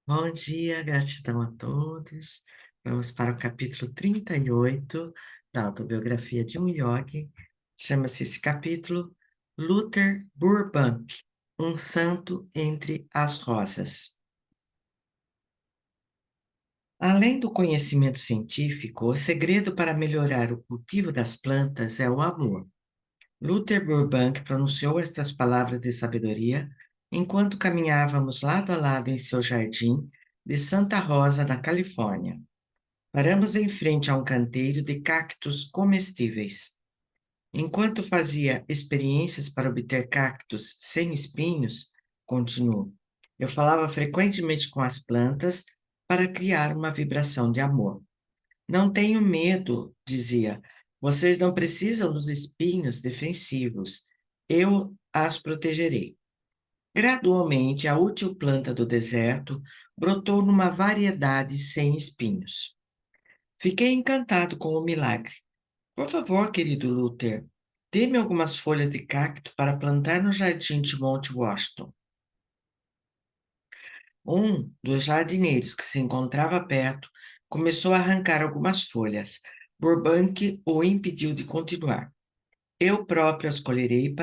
Bom dia, gratidão a todos. Vamos para o capítulo 38 da autobiografia de um yogi. Chama-se esse capítulo Luther Burbank, um santo entre as rosas. Além do conhecimento científico, o segredo para melhorar o cultivo das plantas é o amor. Luther Burbank pronunciou estas palavras de sabedoria enquanto caminhávamos lado a lado em seu jardim de Santa Rosa, na Califórnia. Paramos em frente a um canteiro de cactos comestíveis. Enquanto fazia experiências para obter cactos sem espinhos, continuou, eu falava frequentemente com as plantas para criar uma vibração de amor. Não tenho medo, dizia. Vocês não precisam dos espinhos defensivos. Eu as protegerei. Gradualmente, a útil planta do deserto brotou numa variedade sem espinhos. Fiquei encantado com o milagre. Por favor, querido Luther, dê-me algumas folhas de cacto para plantar no jardim de Monte Washington. Um dos jardineiros que se encontrava perto começou a arrancar algumas folhas. Burbank o impediu de continuar. Eu próprio as colherei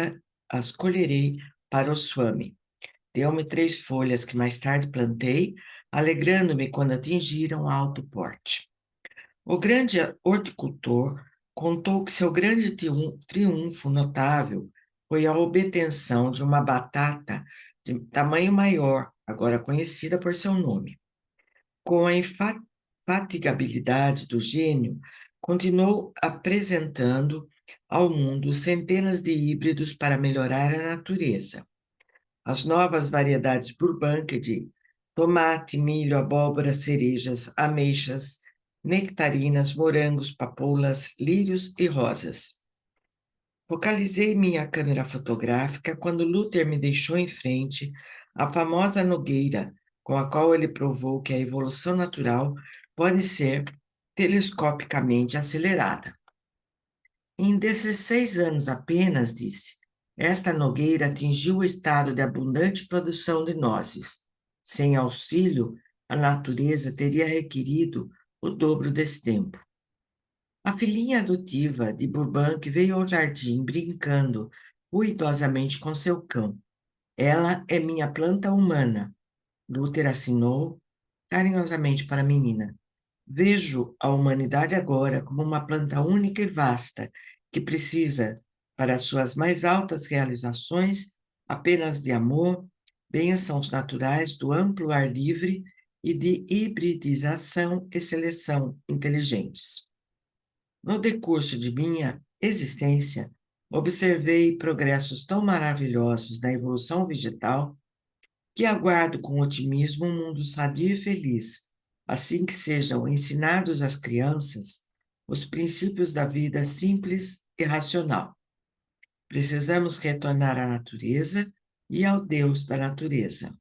para o Swami. Deu-me 3 folhas que mais tarde plantei, alegrando-me quando atingiram alto porte. O grande horticultor contou que seu grande triunfo notável foi a obtenção de uma batata de tamanho maior, agora conhecida por seu nome. Com a infatigabilidade do gênio, continuou apresentando ao mundo centenas de híbridos para melhorar a natureza. As novas variedades Burbank de tomate, milho, abóbora, cerejas, ameixas, nectarinas, morangos, papoulas, lírios e rosas. Focalizei minha câmera fotográfica quando Luther me deixou em frente à famosa nogueira, com a qual ele provou que a evolução natural pode ser telescopicamente acelerada. Em 16 anos apenas, disse, esta nogueira atingiu o estado de abundante produção de nozes. Sem auxílio, a natureza teria requerido o dobro desse tempo. A filhinha adotiva de Burbank veio ao jardim brincando ruidosamente com seu cão. Ela é minha planta humana, Luther assinou carinhosamente para a menina. Vejo a humanidade agora como uma planta única e vasta, que precisa, para suas mais altas realizações, apenas de amor, bênçãos naturais do amplo ar livre e de hibridização e seleção inteligentes. No decurso de minha existência, observei progressos tão maravilhosos na evolução vegetal que aguardo com otimismo um mundo sadio e feliz, assim que sejam ensinados às crianças os princípios da vida simples e racional. Precisamos retornar à natureza e ao Deus da natureza.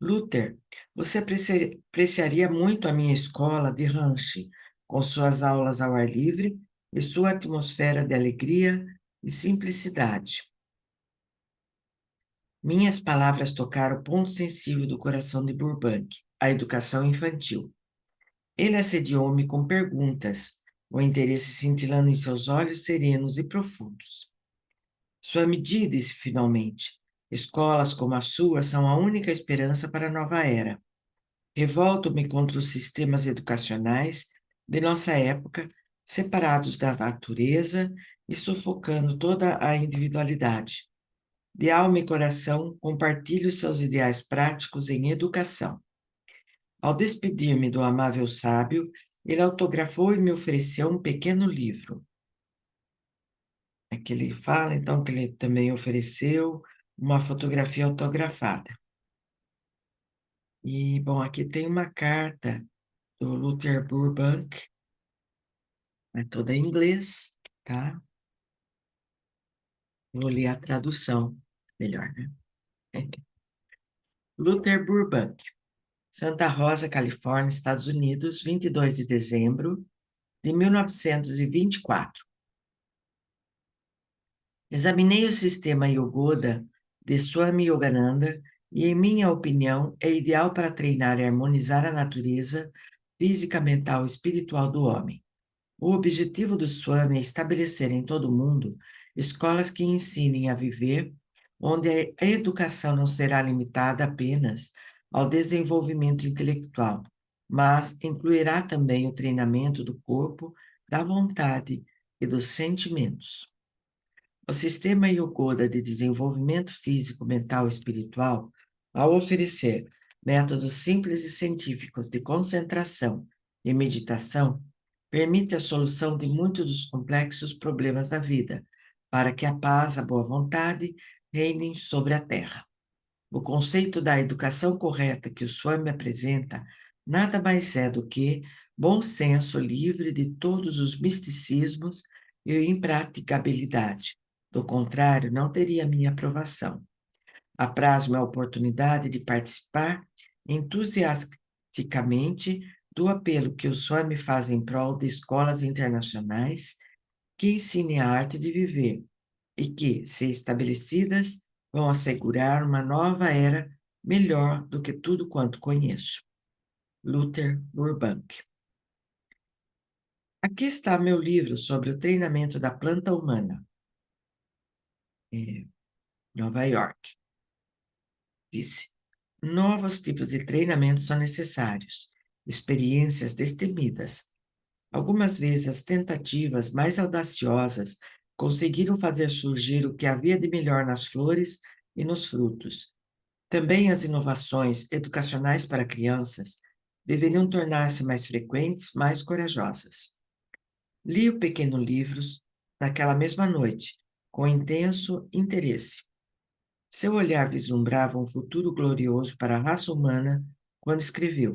Luther, você apreciaria muito a minha escola de rancho, com suas aulas ao ar livre e sua atmosfera de alegria e simplicidade. Minhas palavras tocaram o ponto sensível do coração de Burbank, a educação infantil. Ele assediou-me com perguntas, o interesse cintilando em seus olhos serenos e profundos. Swami disse finalmente, escolas como a sua são a única esperança para a nova era. Revolto-me contra os sistemas educacionais de nossa época, separados da natureza e sufocando toda a individualidade. De alma e coração, compartilho seus ideais práticos em educação. Ao despedir-me do amável sábio, ele autografou e me ofereceu um pequeno livro. Aqui ele fala, então, que ele também ofereceu uma fotografia autografada. E, bom, aqui tem uma carta do Luther Burbank, é toda em inglês, tá? Vou ler a tradução, melhor, né? Luther Burbank, Santa Rosa, Califórnia, Estados Unidos, 22 de dezembro de 1924. Examinei o sistema Yogoda de Swami Yogananda e, em minha opinião, é ideal para treinar e harmonizar a natureza física, mental e espiritual do homem. O objetivo do Swami é estabelecer em todo o mundo escolas que ensinem a viver, onde a educação não será limitada apenas ao desenvolvimento intelectual, mas incluirá também o treinamento do corpo, da vontade e dos sentimentos. O sistema Yogoda de desenvolvimento físico, mental e espiritual, ao oferecer métodos simples e científicos de concentração e meditação, permite a solução de muitos dos complexos problemas da vida, para que a paz, a boa vontade reinem sobre a Terra. O conceito da educação correta que o Swami apresenta nada mais é do que bom senso livre de todos os misticismos e impraticabilidade. Do contrário, não teria minha aprovação. Apraz-me a oportunidade de participar entusiasticamente do apelo que o Swami faz em prol de escolas internacionais que ensinem a arte de viver e que, se estabelecidas, vão assegurar uma nova era melhor do que tudo quanto conheço. Luther Burbank. Aqui está meu livro sobre o treinamento da planta humana. Nova York. Disse: novos tipos de treinamento são necessários, experiências destemidas. Algumas vezes as tentativas mais audaciosas conseguiram fazer surgir o que havia de melhor nas flores e nos frutos. Também as inovações educacionais para crianças deveriam tornar-se mais frequentes, mais corajosas. Li o pequeno livro naquela mesma noite, com intenso interesse. Seu olhar vislumbrava um futuro glorioso para a raça humana quando escreveu: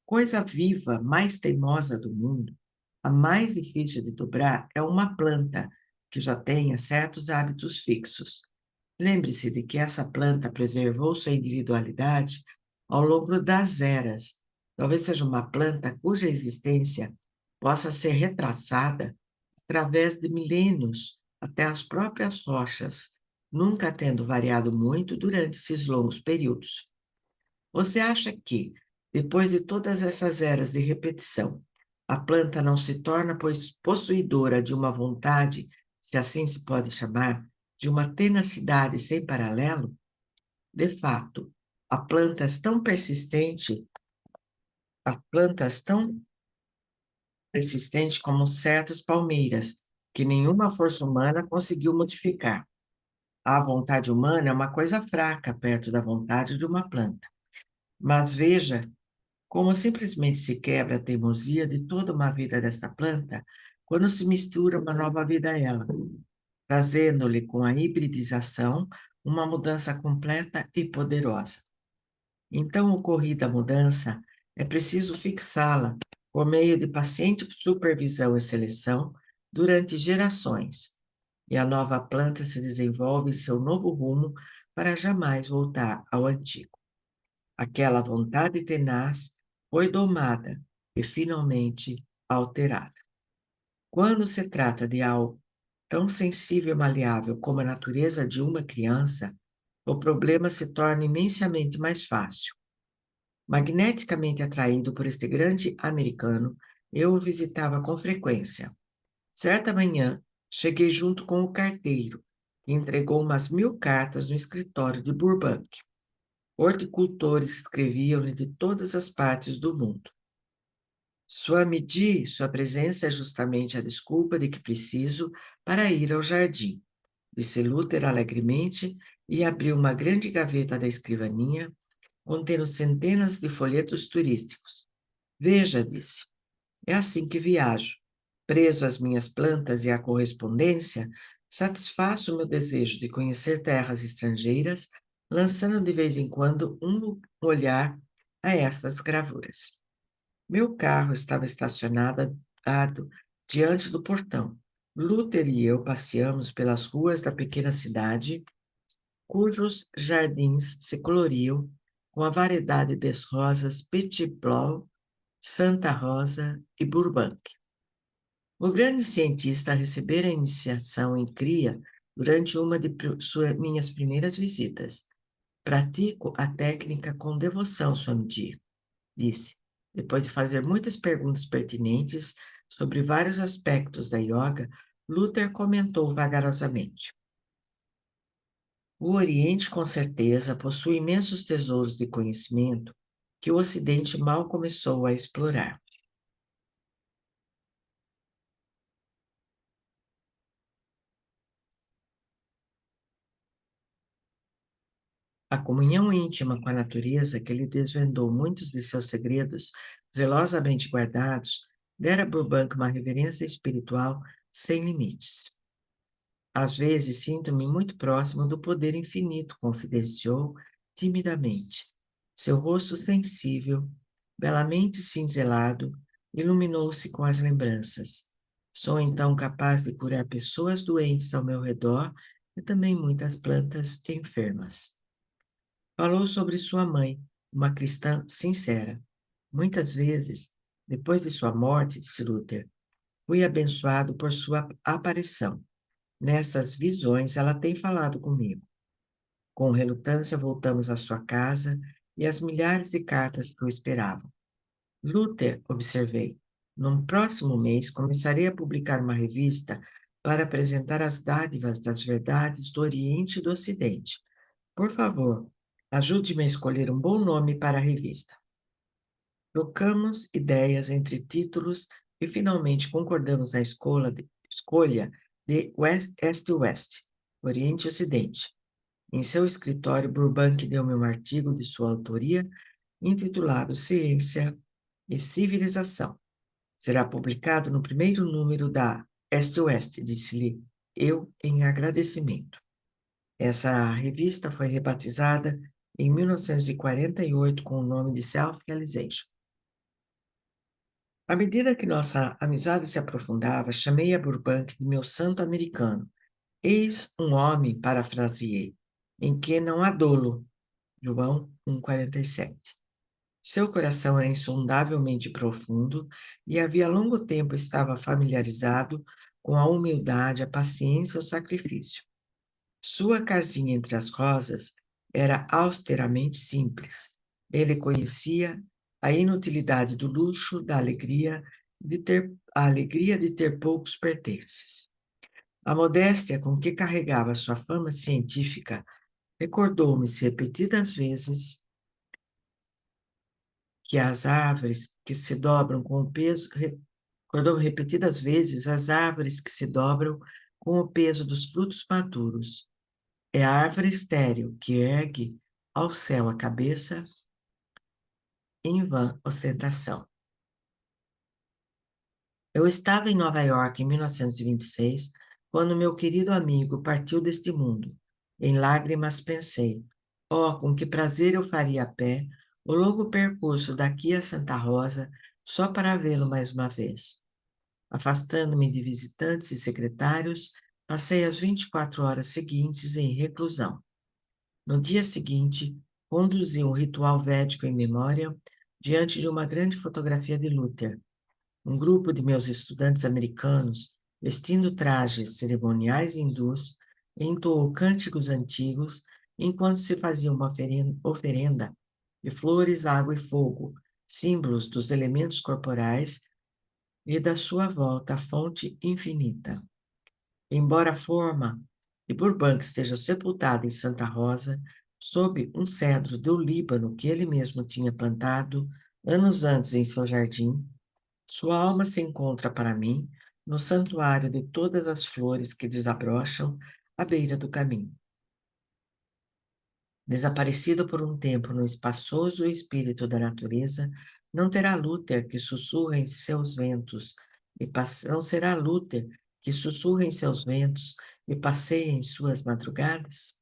coisa viva mais teimosa do mundo, a mais difícil de dobrar é uma planta que já tenha certos hábitos fixos. Lembre-se de que essa planta preservou sua individualidade ao longo das eras. Talvez seja uma planta cuja existência possa ser retraçada através de milênios até as próprias rochas, nunca tendo variado muito durante esses longos períodos. Você acha que, depois de todas essas eras de repetição, a planta não se torna possuidora de uma vontade, se assim se pode chamar, de uma tenacidade sem paralelo? De fato, há plantas tão persistentes como certas palmeiras, que nenhuma força humana conseguiu modificar. A vontade humana é uma coisa fraca perto da vontade de uma planta. Mas veja como simplesmente se quebra a teimosia de toda uma vida desta planta quando se mistura uma nova vida a ela, trazendo-lhe com a hibridização uma mudança completa e poderosa. Então, ocorrida a mudança, é preciso fixá-la por meio de paciente supervisão e seleção durante gerações, e a nova planta se desenvolve em seu novo rumo para jamais voltar ao antigo. Aquela vontade tenaz foi domada e finalmente alterada. Quando se trata de algo tão sensível e maleável como a natureza de uma criança, o problema se torna imensamente mais fácil. Magneticamente atraído por este grande americano, eu o visitava com frequência. Certa manhã, cheguei junto com o carteiro, que entregou umas 1000 cartas no escritório de Burbank. Horticultores escreviam-lhe de todas as partes do mundo. Swamiji, sua presença é justamente a desculpa de que preciso para ir ao jardim, disse Luther alegremente e abriu uma grande gaveta da escrivaninha, contendo centenas de folhetos turísticos. Veja, disse, é assim que viajo. Preso às minhas plantas e à correspondência, satisfaço o meu desejo de conhecer terras estrangeiras, lançando de vez em quando um olhar a estas gravuras. Meu carro estava estacionado diante do portão. Luther e eu passeamos pelas ruas da pequena cidade, cujos jardins se coloriam com a variedade das rosas Petit Blanc, Santa Rosa e Burbank. O grande cientista recebera a iniciação em cria durante uma de minhas primeiras visitas. Pratico a técnica com devoção, Swamiji, disse, depois de fazer muitas perguntas pertinentes sobre vários aspectos da yoga. Luther comentou vagarosamente: o Oriente, com certeza, possui imensos tesouros de conhecimento que o Ocidente mal começou a explorar. A comunhão íntima com a natureza, que lhe desvendou muitos de seus segredos zelosamente guardados, dera a Burbank uma reverência espiritual sem limites. Às vezes sinto-me muito próximo do poder infinito, confidenciou timidamente. Seu rosto sensível, belamente cinzelado, iluminou-se com as lembranças. Sou então capaz de curar pessoas doentes ao meu redor e também muitas plantas enfermas. Falou sobre sua mãe, uma cristã sincera. Muitas vezes, depois de sua morte, disse Luther, fui abençoado por sua aparição. Nessas visões, ela tem falado comigo. Com relutância, voltamos à sua casa e às milhares de cartas que o esperavam. Luther, observei, no próximo mês começarei a publicar uma revista para apresentar as dádivas das verdades do Oriente e do Ocidente. Por favor, ajude-me a escolher um bom nome para a revista. Trocamos ideias entre títulos e finalmente concordamos na escolha de West e West, Oriente e Ocidente. Em seu escritório, Burbank deu-me um artigo de sua autoria, intitulado Ciência e Civilização. Será publicado no primeiro número da Este-Oeste, disse-lhe eu em agradecimento. Essa revista foi rebatizada em 1948 com o nome de Self-Realization. À medida que nossa amizade se aprofundava, chamei a Burbank de meu santo americano. Eis um homem, parafraseei, em que não há dolo. João 1,47. Seu coração era insondavelmente profundo e havia longo tempo estava familiarizado com a humildade, a paciência e o sacrifício. Sua casinha entre as rosas era austeramente simples. Ele conhecia a inutilidade do luxo, a alegria de ter poucos pertences. A modéstia com que carregava sua fama científica recordou-me-se repetidas vezes que as árvores que se dobram com o peso, recordou-me repetidas vezes as árvores que se dobram com o peso dos frutos maduros. É a árvore estéril que ergue ao céu a cabeça em vã ostentação. Eu estava em Nova York em 1926, quando meu querido amigo partiu deste mundo. Em lágrimas pensei, com que prazer eu faria a pé o longo percurso daqui a Santa Rosa só para vê-lo mais uma vez. Afastando-me de visitantes e secretários, passei as 24 horas seguintes em reclusão. No dia seguinte, conduzi um ritual védico em memória diante de uma grande fotografia de Luther. Um grupo de meus estudantes americanos, vestindo trajes cerimoniais hindus, entoou cânticos antigos enquanto se fazia uma oferenda de flores, água e fogo, símbolos dos elementos corporais e da sua volta à fonte infinita. Embora a forma de Burbank esteja sepultada em Santa Rosa, sob um cedro do Líbano que ele mesmo tinha plantado anos antes em seu jardim, sua alma se encontra para mim no santuário de todas as flores que desabrocham à beira do caminho. Desaparecido por um tempo no espaçoso espírito da natureza, não terá Luther que sussurra em seus ventos, não será Luther que sussurra em seus ventos e passeia em suas madrugadas?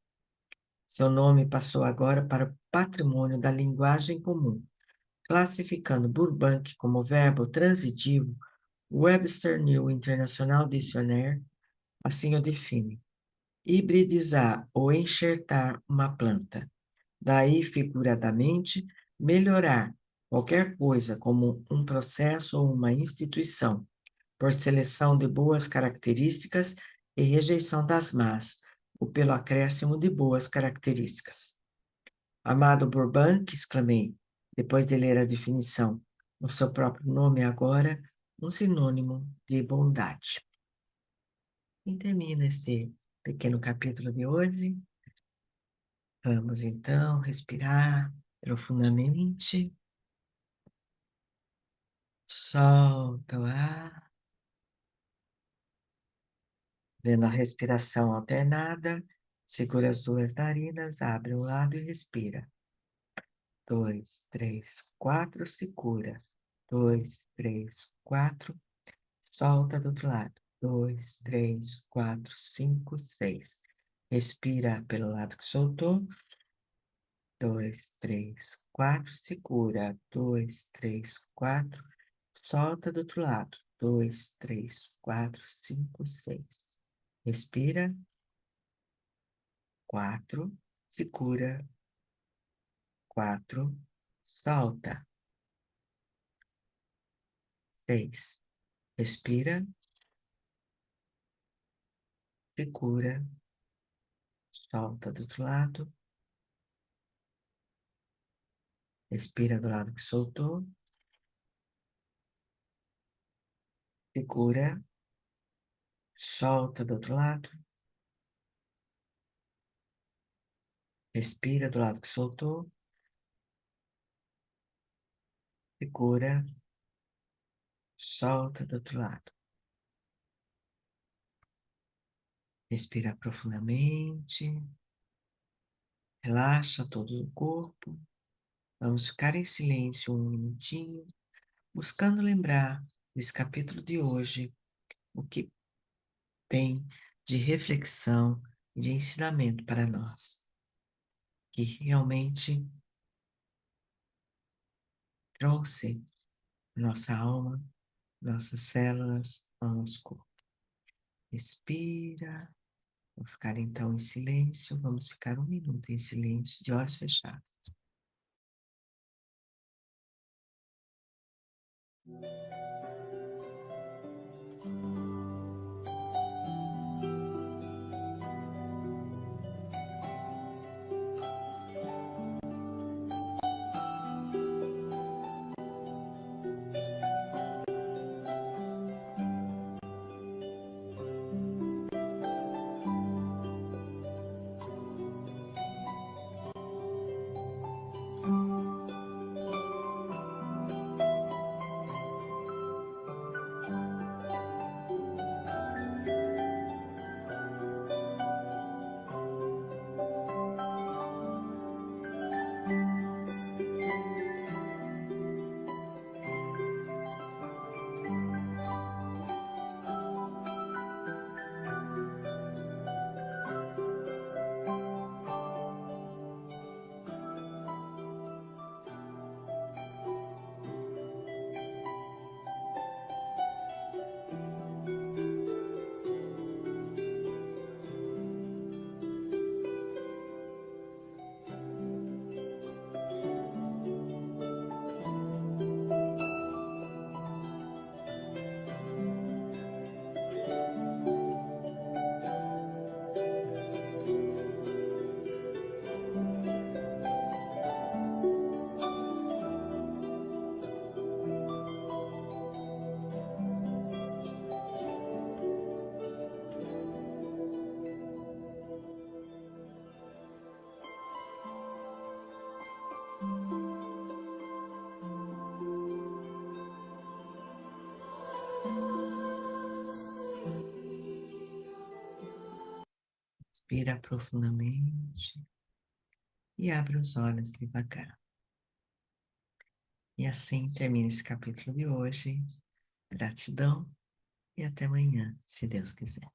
Seu nome passou agora para o patrimônio da linguagem comum, classificando Burbank como verbo transitivo. Webster New International Dictionary assim o define: hibridizar ou enxertar uma planta. Daí, figuradamente, melhorar qualquer coisa como um processo ou uma instituição, por seleção de boas características e rejeição das más, ou pelo acréscimo de boas características. Amado Burbank, exclamei, depois de ler a definição. O seu próprio nome é agora um sinônimo de bondade. E termina este pequeno capítulo de hoje. Vamos então respirar profundamente. Solta o ar. Dando a respiração alternada, segura as duas narinas, abre um lado e respira. 2, 3, 4, segura. 2, 3, 4, solta do outro lado. 2, 3, 4, 5, 6. Respira pelo lado que soltou. 2, 3, 4, segura. 2, 3, 4, solta do outro lado. 2, 3, 4, 5, 6. Respira. 4, segura. 4, solta. 6, respira. Segura. Solta do outro lado. Respira do lado que soltou. Segura. Solta do outro lado. Respira do lado que soltou. Segura. Solta do outro lado. Respira profundamente. Relaxa todo o corpo. Vamos ficar em silêncio um minutinho, buscando lembrar desse capítulo de hoje, o que tem de reflexão e de ensinamento para nós, que realmente trouxe nossa alma, nossas células ao nosso corpo. Respira. Vou ficar então em silêncio. Vamos ficar um minuto em silêncio, de olhos fechados. Respira profundamente e abre os olhos devagar. E assim termina esse capítulo de hoje. Gratidão e até amanhã, se Deus quiser.